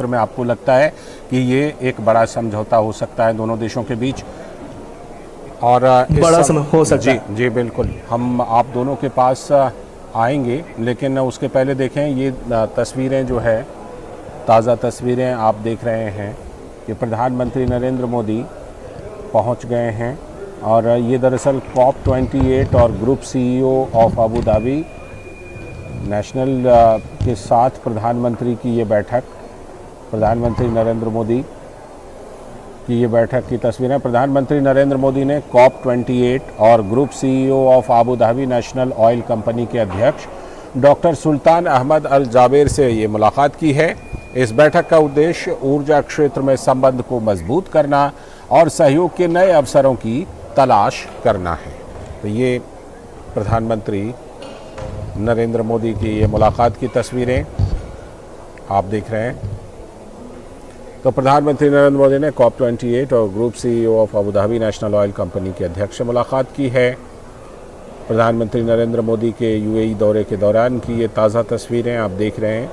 में आपको लगता है कि ये एक बड़ा समझौता हो सकता है दोनों देशों के बीच? और बड़ा समय हो सकता है। जी बिल्कुल, हम आप दोनों के पास आएंगे, लेकिन उसके पहले देखें ये तस्वीरें जो है, ताज़ा तस्वीरें आप देख रहे हैं कि प्रधानमंत्री नरेंद्र मोदी पहुंच गए हैं। और ये दरअसल COP28 और group CEO of Abu Dhabi national के साथ प्रधानमंत्री की ये बैठक, प्रधानमंत्री नरेंद्र मोदी की ये बैठक की तस्वीरें। प्रधानमंत्री नरेंद्र मोदी ने COP28 और group CEO of Abu Dhabi national oil company के अध्यक्ष डॉक्टर सुल्तान अहमद अल जाबेर से ये मुलाकात की है। इस बैठक का उद्देश्य ऊर्जा क्षेत्र में संबंध को मजबूत करना और सहयोग के नए अवसरों की तलाश करना है। तो ये प्रधानमंत्री नरेंद्र मोदी की ये मुलाकात की तस्वीरें आप देख रहे हैं। तो प्रधानमंत्री नरेंद्र मोदी ने COP28 और group CEO of Abu Dhabi national oil company के अध्यक्ष से मुलाकात की है। प्रधानमंत्री नरेंद्र मोदी के UAE दौरे के दौरान की ये ताज़ा तस्वीरें आप देख रहे हैं।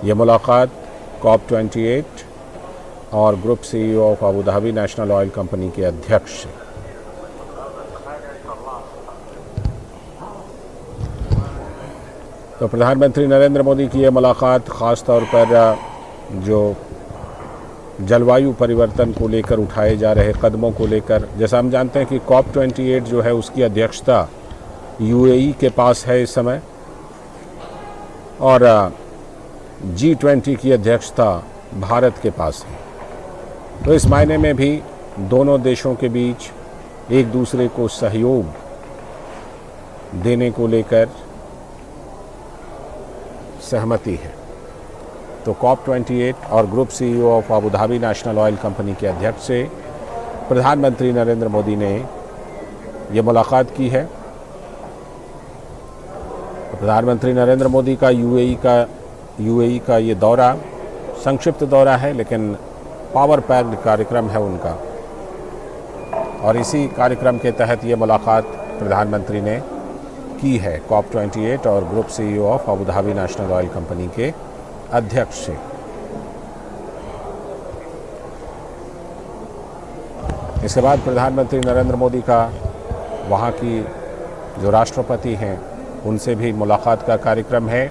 ये मुलाकात COP28 और group CEO of Abu Dhabi national oil company के अध्यक्ष से। तो प्रधानमंत्री नरेंद्र मोदी की ये मुलाकात ख़ास तौर पर जो जलवायु परिवर्तन को लेकर उठाए जा रहे कदमों को लेकर, जैसा हम जानते हैं कि COP28 जो है उसकी अध्यक्षता UAE के पास है इस समय, और G20 की अध्यक्षता भारत के पास है। तो इस मायने में भी दोनों देशों के बीच एक दूसरे को सहयोग देने को लेकर सहमति है। तो COP28 और group CEO of Abu Dhabi national oil company के अध्यक्ष से प्रधानमंत्री नरेंद्र मोदी ने ये मुलाकात की है। तो प्रधानमंत्री नरेंद्र मोदी का UAE का ये दौरा संक्षिप्त दौरा है, लेकिन पावर पैक्ड कार्यक्रम है उनका, और इसी कार्यक्रम के तहत ये मुलाकात प्रधानमंत्री ने की है COP28 और group CEO of Abu Dhabi national oil company के अध्यक्ष से। इसके बाद प्रधानमंत्री नरेंद्र मोदी का वहाँ की जो राष्ट्रपति हैं उनसे भी मुलाकात का कार्यक्रम है।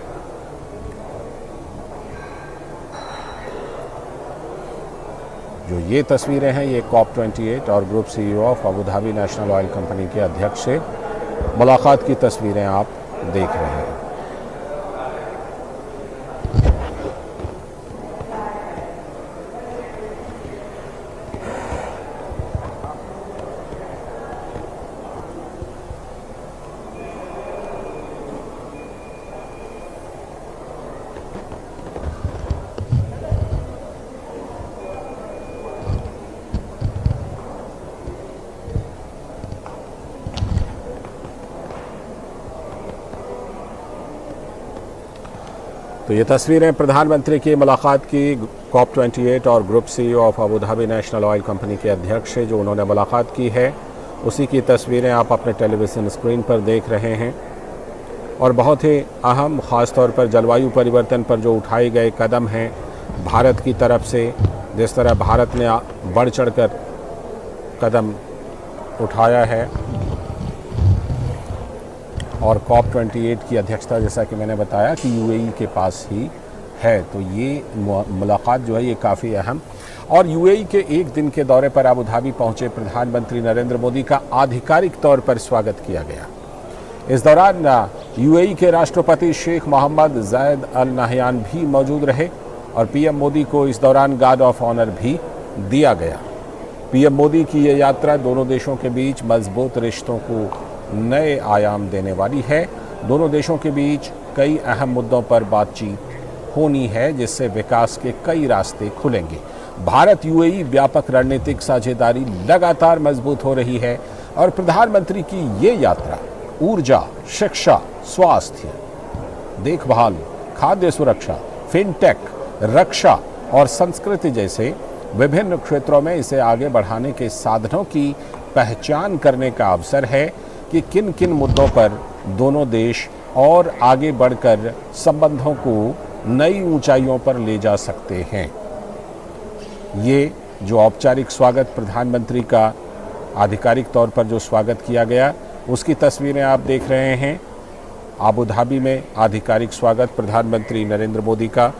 जो ये तस्वीरें हैं ये COP28 और group CEO of Abu Dhabi national oil company के अध्यक्ष से मुलाकात की तस्वीरें आप देख रहे हैं। तो ये तस्वीरें प्रधानमंत्री की मुलाकात की COP28 और group CEO of Abu Dhabi national oil company के अध्यक्ष से जो उन्होंने मुलाकात की है, उसी की तस्वीरें आप अपने टेलीविज़न स्क्रीन पर देख रहे हैं। और बहुत ही अहम, ख़ास तौर पर जलवायु परिवर्तन पर जो उठाए गए कदम हैं भारत की तरफ से, जिस तरह भारत ने बढ़ चढ़कर कदम उठाया है, और COP28 की अध्यक्षता जैसा कि मैंने बताया कि UAE के पास ही है। तो ये मुलाकात जो है ये काफ़ी अहम। और UAE के एक दिन के दौरे पर अबू धाबी पहुंचे प्रधानमंत्री नरेंद्र मोदी का आधिकारिक तौर पर स्वागत किया गया। इस दौरान UAE के राष्ट्रपति शेख मोहम्मद ज़ायद अल नहयान भी मौजूद रहे और PM मोदी को इस दौरान गार्ड ऑफ ऑनर भी दिया गया। PM मोदी की ये यात्रा दोनों देशों के बीच मजबूत रिश्तों को नए आयाम देने वाली है। दोनों देशों के बीच कई अहम मुद्दों पर बातचीत होनी है, जिससे विकास के कई रास्ते खुलेंगे। भारत UAE व्यापक रणनीतिक साझेदारी लगातार मजबूत हो रही है और प्रधानमंत्री की ये यात्रा ऊर्जा, शिक्षा, स्वास्थ्य, देखभाल, खाद्य सुरक्षा, फिनटेक, रक्षा और संस्कृति जैसे विभिन्न क्षेत्रों में इसे आगे बढ़ाने के साधनों की पहचान करने का अवसर है कि किन किन मुद्दों पर दोनों देश और आगे बढ़कर संबंधों को नई ऊंचाइयों पर ले जा सकते हैं। ये जो औपचारिक स्वागत प्रधानमंत्री का आधिकारिक तौर पर जो स्वागत किया गया, उसकी तस्वीरें आप देख रहे हैं। आबू धाबी में आधिकारिक स्वागत प्रधानमंत्री नरेंद्र मोदी का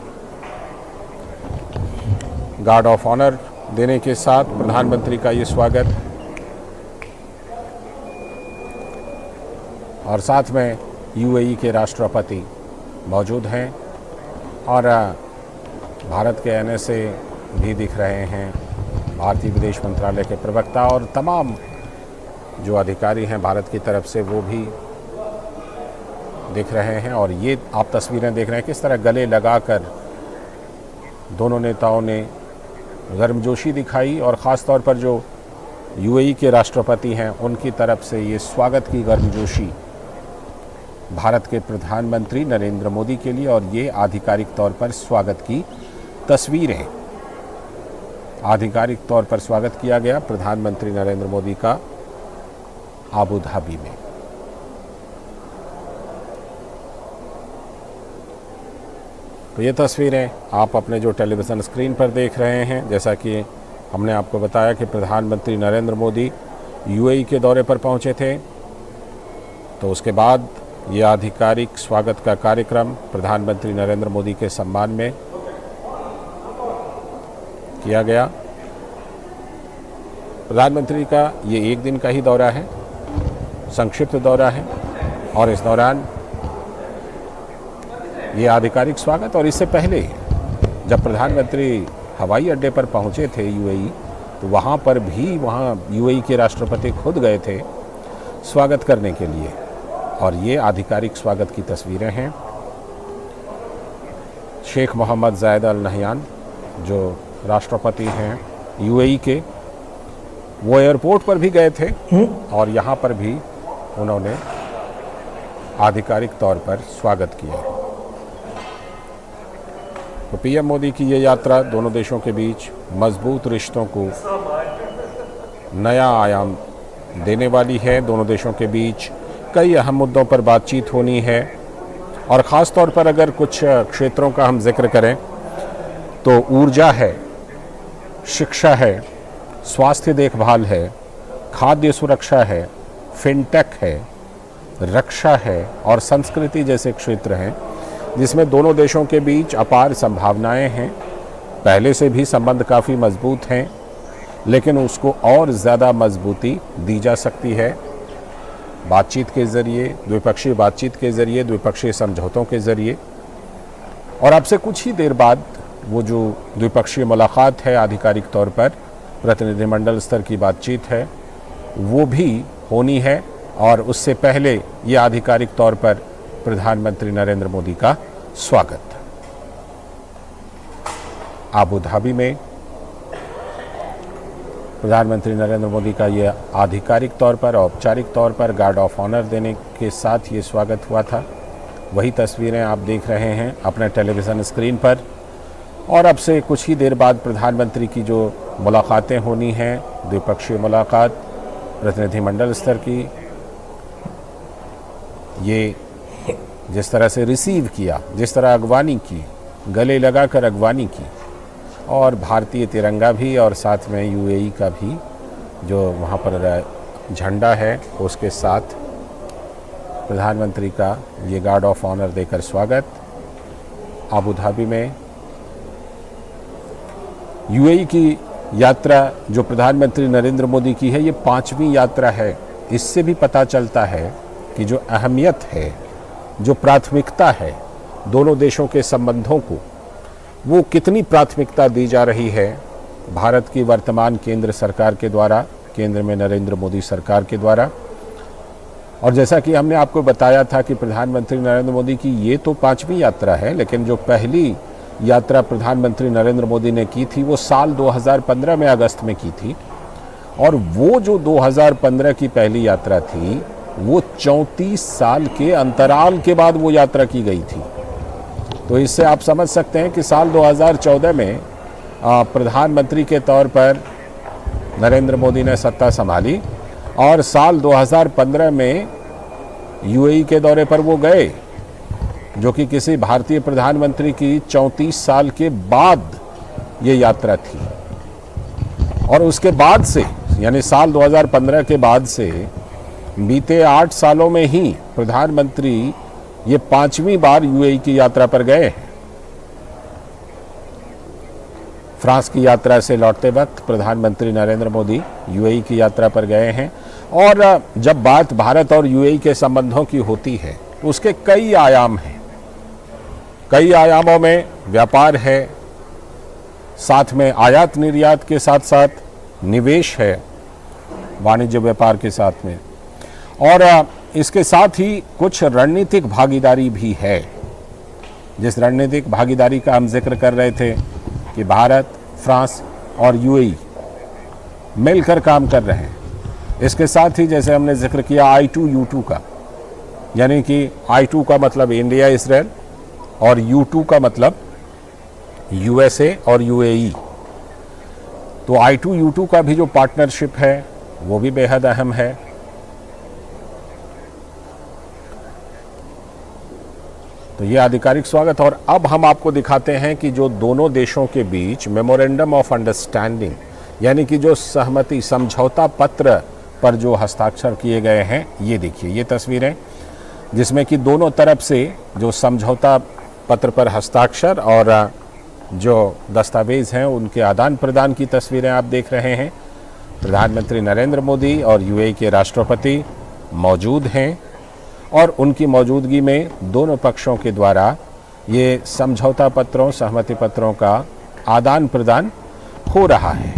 गार्ड ऑफ ऑनर देने के साथ प्रधानमंत्री का ये स्वागत, और साथ में यूएई के राष्ट्रपति मौजूद हैं और भारत के एनएसए भी दिख रहे हैं, भारतीय विदेश मंत्रालय के प्रवक्ता और तमाम जो अधिकारी हैं भारत की तरफ से वो भी दिख रहे हैं। और ये आप तस्वीरें देख रहे हैं किस तरह गले लगाकर दोनों नेताओं ने गर्मजोशी दिखाई, और ख़ास तौर पर जो यूएई के राष्ट्रपति हैं उनकी तरफ से ये स्वागत की गर्मजोशी भारत के प्रधानमंत्री नरेंद्र मोदी के लिए, और ये आधिकारिक तौर पर स्वागत की तस्वीरें, आधिकारिक तौर पर स्वागत किया गया प्रधानमंत्री नरेंद्र मोदी का आबू धाबी में। तो ये तस्वीरें आप अपने जो टेलीविज़न स्क्रीन पर देख रहे हैं, जैसा कि हमने आपको बताया कि प्रधानमंत्री नरेंद्र मोदी यूएई के दौरे पर पहुंचे थे, तो उसके बाद ये आधिकारिक स्वागत का कार्यक्रम प्रधानमंत्री नरेंद्र मोदी के सम्मान में किया गया। प्रधानमंत्री का ये एक दिन का ही दौरा है, संक्षिप्त दौरा है, और इस दौरान ये आधिकारिक स्वागत, और इससे पहले जब प्रधानमंत्री हवाई अड्डे पर पहुंचे थे यूएई, तो वहाँ पर भी यूएई के राष्ट्रपति खुद गए थे स्वागत करने के लिए, और ये आधिकारिक स्वागत की तस्वीरें हैं। शेख मोहम्मद जायद अल नहयान जो राष्ट्रपति हैं यूएई के, वो एयरपोर्ट पर भी गए थे और यहाँ पर भी उन्होंने आधिकारिक तौर पर स्वागत किया। तो पीएम मोदी की ये यात्रा दोनों देशों के बीच मजबूत रिश्तों को नया आयाम देने वाली है। दोनों देशों के बीच कई अहम मुद्दों पर बातचीत होनी है, और ख़ास तौर पर अगर कुछ क्षेत्रों का हम जिक्र करें तो ऊर्जा है, शिक्षा है, स्वास्थ्य देखभाल है, खाद्य सुरक्षा है, फिनटेक है, रक्षा है और संस्कृति जैसे क्षेत्र हैं जिसमें दोनों देशों के बीच अपार संभावनाएं हैं। पहले से भी संबंध काफ़ी मजबूत हैं, लेकिन उसको और ज़्यादा मजबूती दी जा सकती है बातचीत के ज़रिए, द्विपक्षीय बातचीत के ज़रिए, द्विपक्षीय समझौतों के ज़रिए। और अब से कुछ ही देर बाद वो जो द्विपक्षीय मुलाकात है, आधिकारिक तौर पर प्रतिनिधिमंडल स्तर की बातचीत है, वो भी होनी है, और उससे पहले ये आधिकारिक तौर पर प्रधानमंत्री नरेंद्र मोदी का स्वागत आबू धाबी में। प्रधानमंत्री नरेंद्र मोदी का ये आधिकारिक तौर पर, औपचारिक तौर पर गार्ड ऑफ ऑनर देने के साथ ये स्वागत हुआ था। वही तस्वीरें आप देख रहे हैं अपने टेलीविज़न स्क्रीन पर। और अब से कुछ ही देर बाद प्रधानमंत्री की जो मुलाकातें होनी हैं, द्विपक्षीय मुलाकात, प्रतिनिधिमंडल स्तर की, ये जिस तरह से रिसीव किया, जिस तरह अगवानी की, गले लगाकर अगवानी की, और भारतीय तिरंगा भी और साथ में यूएई का भी जो वहाँ पर झंडा है उसके साथ प्रधानमंत्री का ये गार्ड ऑफ ऑनर देकर स्वागत आबू धाबी में। यूएई की यात्रा जो प्रधानमंत्री नरेंद्र मोदी की है, ये 5वीं यात्रा है। इससे भी पता चलता है कि जो अहमियत है, जो प्राथमिकता है दोनों देशों के संबंधों को, वो कितनी प्राथमिकता दी जा रही है भारत की वर्तमान केंद्र सरकार के द्वारा, केंद्र में नरेंद्र मोदी सरकार के द्वारा। और जैसा कि हमने आपको बताया था कि प्रधानमंत्री नरेंद्र मोदी की ये तो 5वीं यात्रा है, लेकिन जो पहली यात्रा प्रधानमंत्री नरेंद्र मोदी ने की थी वो साल 2015 में अगस्त में की थी, और वो जो 2015 की पहली यात्रा थी वो 34 साल के अंतराल के बाद वो यात्रा की गई थी। तो इससे आप समझ सकते हैं कि साल 2014 में प्रधानमंत्री के तौर पर नरेंद्र मोदी ने सत्ता संभाली, और साल 2015 में यूएई के दौरे पर वो गए, जो कि किसी भारतीय प्रधानमंत्री की 34 साल के बाद ये यात्रा थी। और उसके बाद से यानी साल 2015 के बाद से बीते 8 सालों में ही प्रधानमंत्री ये 5वीं बार यूएई की यात्रा पर गए हैं। फ्रांस की यात्रा से लौटते वक्त प्रधानमंत्री नरेंद्र मोदी यूएई की यात्रा पर गए हैं। और जब बात भारत और यूएई के संबंधों की होती है तो उसके कई आयाम हैं। कई आयामों में व्यापार है, साथ में आयात निर्यात के साथ साथ निवेश है, वाणिज्य व्यापार के साथ में, और इसके साथ ही कुछ रणनीतिक भागीदारी भी है। जिस रणनीतिक भागीदारी का हम जिक्र कर रहे थे कि भारत, फ्रांस और यूएई मिलकर काम कर रहे हैं, इसके साथ ही जैसे हमने जिक्र किया I2U2 का, यानी कि I2 का मतलब इंडिया इजराइल और U2 का मतलब USA और UAE। तो I2U2 का भी जो पार्टनरशिप है वो भी बेहद अहम है। तो ये आधिकारिक स्वागत। और अब हम आपको दिखाते हैं कि जो दोनों देशों के बीच मेमोरेंडम ऑफ अंडरस्टैंडिंग यानी कि जो सहमति समझौता पत्र पर जो हस्ताक्षर किए गए हैं, ये देखिए ये तस्वीरें, जिसमें कि दोनों तरफ से जो समझौता पत्र पर हस्ताक्षर और जो दस्तावेज हैं उनके आदान प्रदान की तस्वीरें आप देख रहे हैं। प्रधानमंत्री नरेंद्र मोदी और यूएई के राष्ट्रपति मौजूद हैं और उनकी मौजूदगी में दोनों पक्षों के द्वारा ये समझौता पत्रों, सहमति पत्रों का आदान प्रदान हो रहा है।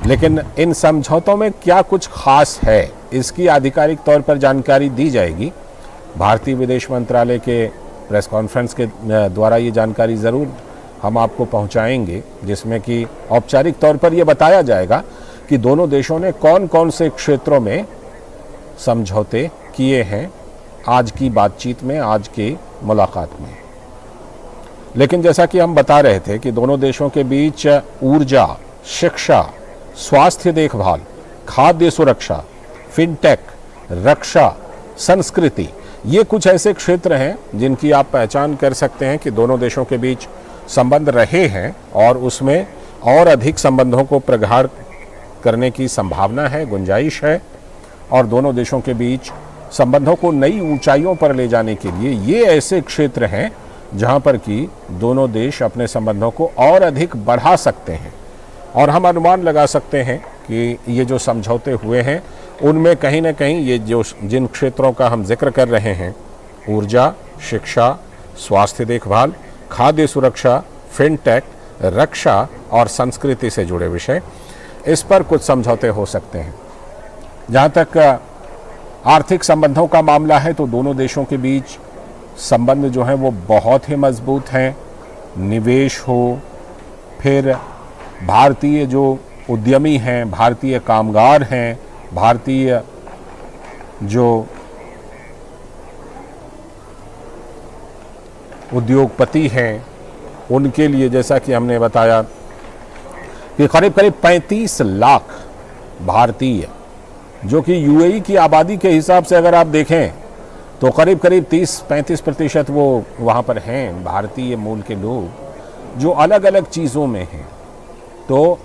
लेकिन इन समझौतों में क्या कुछ खास है, इसकी आधिकारिक तौर पर जानकारी दी जाएगी। भारतीय विदेश मंत्रालय के प्रेस कॉन्फ्रेंस के द्वारा ये जानकारी ज़रूर हम आपको पहुंचाएंगे, जिसमें कि औपचारिक तौर पर यह बताया जाएगा कि दोनों देशों ने कौन कौन से क्षेत्रों में समझौते किए हैं आज की बातचीत में, आज की मुलाकात में। लेकिन जैसा कि हम बता रहे थे कि दोनों देशों के बीच ऊर्जा, शिक्षा, स्वास्थ्य देखभाल, खाद्य सुरक्षा, फिनटेक, रक्षा, संस्कृति, ये कुछ ऐसे क्षेत्र हैं जिनकी आप पहचान कर सकते हैं कि दोनों देशों के बीच संबंध रहे हैं और उसमें और अधिक संबंधों को प्रगाढ़ करने की संभावना है, गुंजाइश है। और दोनों देशों के बीच संबंधों को नई ऊंचाइयों पर ले जाने के लिए ये ऐसे क्षेत्र हैं जहां पर कि दोनों देश अपने संबंधों को और अधिक बढ़ा सकते हैं। और हम अनुमान लगा सकते हैं कि ये जो समझौते हुए हैं उनमें कहीं ना कहीं ये जो जिन क्षेत्रों का हम जिक्र कर रहे हैं, ऊर्जा, शिक्षा, स्वास्थ्य देखभाल, खाद्य सुरक्षा, फिनटेक, रक्षा और संस्कृति से जुड़े विषय, इस पर कुछ समझौते हो सकते हैं। जहाँ तक आर्थिक संबंधों का मामला है तो दोनों देशों के बीच संबंध जो हैं वो बहुत ही मजबूत हैं। निवेश हो, फिर भारतीय जो उद्यमी हैं, भारतीय कामगार हैं, भारतीय जो उद्योगपति हैं, उनके लिए जैसा कि हमने बताया कि करीब करीब 35 लाख भारतीय, जो कि यूएई की आबादी के हिसाब से अगर आप देखें तो करीब करीब 30-35% वो वहाँ पर हैं, भारतीय मूल के लोग, जो अलग अलग चीज़ों में हैं। तो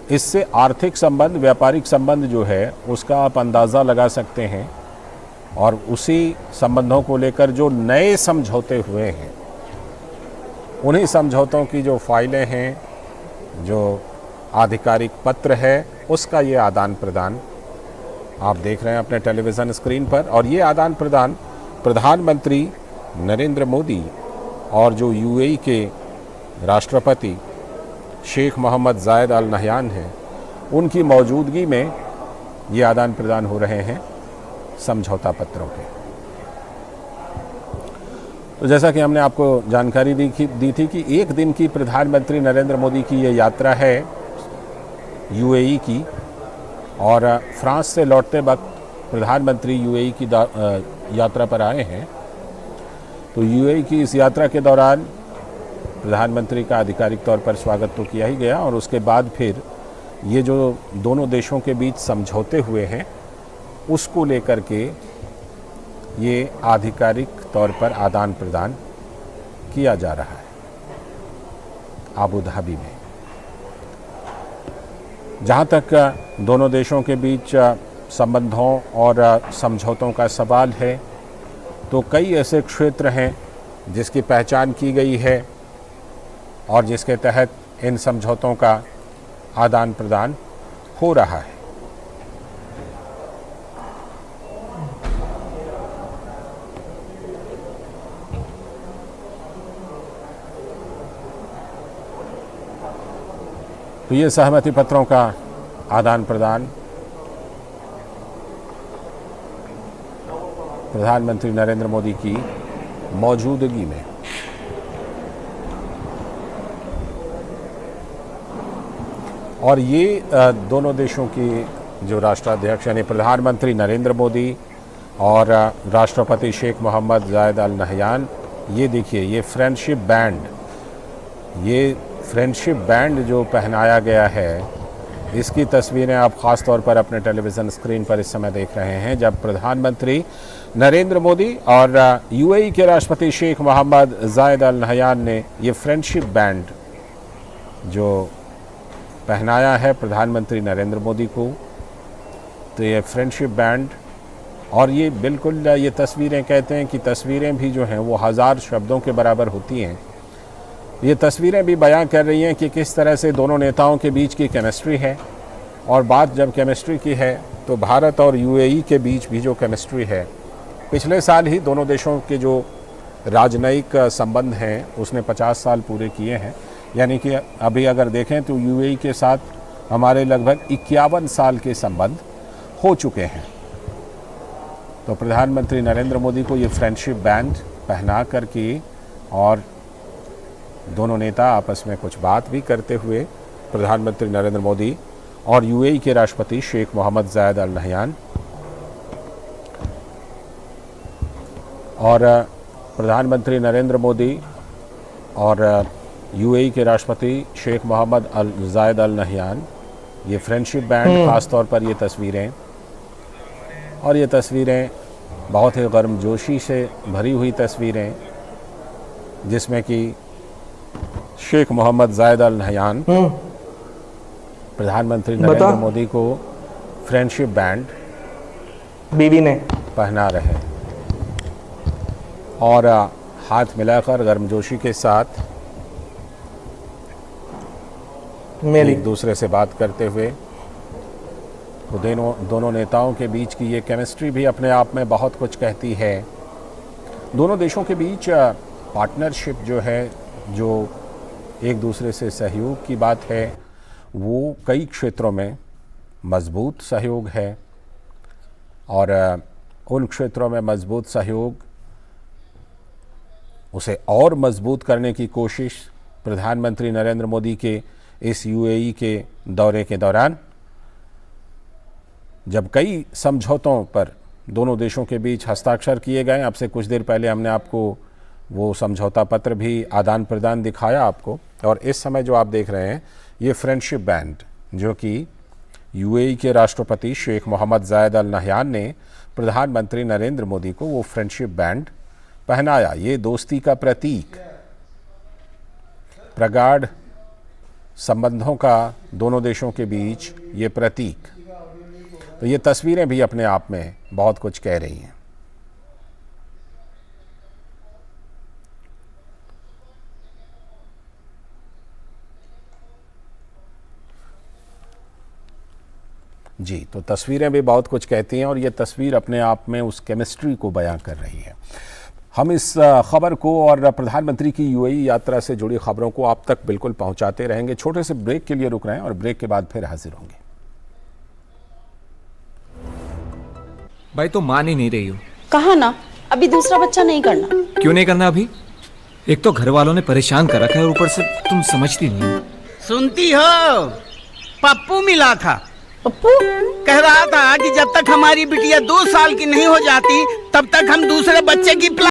इससे आर्थिक संबंध, व्यापारिक संबंध जो है उसका आप अंदाज़ा लगा सकते हैं। और उसी संबंधों को लेकर जो नए समझौते हुए हैं, उन्हीं समझौतों की जो फाइलें हैं, जो आधिकारिक पत्र है, उसका ये आदान प्रदान आप देख रहे हैं अपने टेलीविज़न स्क्रीन पर। और ये आदान प्रदान प्रधानमंत्री नरेंद्र मोदी और जो यूएई के राष्ट्रपति शेख मोहम्मद जायद अल नहयान हैं, उनकी मौजूदगी में ये आदान प्रदान हो रहे हैं समझौता पत्रों के। तो जैसा कि हमने आपको जानकारी दी थी कि एक दिन की प्रधानमंत्री नरेंद्र मोदी की ये यात्रा है यूएई की, और फ्रांस से लौटते वक्त प्रधानमंत्री यूएई की यात्रा पर आए हैं। तो यूएई की इस यात्रा के दौरान प्रधानमंत्री का आधिकारिक तौर पर स्वागत तो किया ही गया, और उसके बाद फिर ये जो दोनों देशों के बीच समझौते हुए हैं उसको लेकर के ये आधिकारिक तौर पर आदान प्रदान किया जा रहा है आबू धाबी में। जहाँ तक दोनों देशों के बीच संबंधों और समझौतों का सवाल है, तो कई ऐसे क्षेत्र हैं जिसकी पहचान की गई है और जिसके तहत इन समझौतों का आदान प्रदान हो रहा है। तो ये सहमति पत्रों का आदान प्रदान प्रधानमंत्री नरेंद्र मोदी की मौजूदगी में। और ये दोनों देशों की जो राष्ट्राध्यक्ष यानी प्रधानमंत्री नरेंद्र मोदी और राष्ट्रपति शेख मोहम्मद जायद अल नहयान, ये देखिए ये फ्रेंडशिप बैंड जो पहनाया गया है, इसकी तस्वीरें आप ख़ास तौर पर अपने टेलीविज़न स्क्रीन पर इस समय देख रहे हैं, जब प्रधानमंत्री नरेंद्र मोदी और यूएई के राष्ट्रपति शेख मोहम्मद जायद अल नहयान ने ये फ्रेंडशिप बैंड जो पहनाया है प्रधानमंत्री नरेंद्र मोदी को। तो ये फ्रेंडशिप बैंड और ये बिल्कुल ये तस्वीरें, कहते हैं कि तस्वीरें भी जो हैं वो हज़ार शब्दों के बराबर होती हैं। ये तस्वीरें भी बयां कर रही हैं कि किस तरह से दोनों नेताओं के बीच की केमिस्ट्री है। और बात जब केमिस्ट्री की है तो भारत और यूएई के बीच भी जो केमिस्ट्री है, पिछले साल ही दोनों देशों के जो राजनयिक संबंध हैं उसने 50 साल पूरे किए हैं। यानी कि अभी अगर देखें तो यूएई के साथ हमारे लगभग 51 साल के संबंध हो चुके हैं। तो प्रधानमंत्री नरेंद्र मोदी को ये फ्रेंडशिप बैंड पहना करके और दोनों नेता आपस में कुछ बात भी करते हुए, प्रधानमंत्री नरेंद्र मोदी और यूएई के राष्ट्रपति शेख मोहम्मद जायद अल नहयान, और प्रधानमंत्री नरेंद्र मोदी और यूएई के राष्ट्रपति शेख मोहम्मद जायद अल नहयान, ये फ्रेंडशिप बैंड, ख़ास तौर पर ये तस्वीरें, और ये तस्वीरें बहुत ही गर्मजोशी से भरी हुई तस्वीरें, जिसमें कि शेख मोहम्मद जायद अल नहयान प्रधानमंत्री नरेंद्र मोदी को फ्रेंडशिप बैंड बीवी ने पहना रहे और हाथ मिलाकर गर्मजोशी के साथ एक दूसरे से बात करते हुए। तो दोनों नेताओं के बीच की ये केमिस्ट्री भी अपने आप में बहुत कुछ कहती है। दोनों देशों के बीच पार्टनरशिप जो है, जो एक दूसरे से सहयोग की बात है, वो कई क्षेत्रों में मजबूत सहयोग है। और उन क्षेत्रों में मजबूत सहयोग, उसे और मजबूत करने की कोशिश प्रधानमंत्री नरेंद्र मोदी के इस यूएई के दौरे के दौरान, जब कई समझौतों पर दोनों देशों के बीच हस्ताक्षर किए गए। अब से कुछ देर पहले हमने आपको वो समझौता पत्र भी आदान प्रदान दिखाया आपको। और इस समय जो आप देख रहे हैं ये फ्रेंडशिप बैंड, जो कि यूएई के राष्ट्रपति शेख मोहम्मद जायद अल नहयान ने प्रधानमंत्री नरेंद्र मोदी को वो फ्रेंडशिप बैंड पहनाया। ये दोस्ती का प्रतीक, प्रगाढ़ संबंधों का दोनों देशों के बीच ये प्रतीक। तो ये तस्वीरें भी अपने आप में बहुत कुछ कह रही हैं। जी, तो तस्वीरें भी बहुत कुछ कहती हैं और ये तस्वीर अपने आप में उस केमिस्ट्री को बयां कर रही है। हम इस खबर को और प्रधानमंत्री की यूएई यात्रा से जुड़ी खबरों को आप तक बिल्कुल पहुंचाते रहेंगे। छोटे से ब्रेक के लिए रुक रहे हैं और ब्रेक के बाद फिर हाजिर होंगे। भाई तो मान ही नहीं रही हो। कहा ना, अभी दूसरा बच्चा नहीं करना। क्यों नहीं करना अभी? एक तो घर वालों ने परेशान कर रखा है और ऊपर से तुम समझती नहीं हो। सुनती हो, पप्पू मिला था। पप्पू कह रहा था कि जब तक हमारी बिटिया 2 साल की नहीं हो जाती तब तक हम दूसरे बच्चे की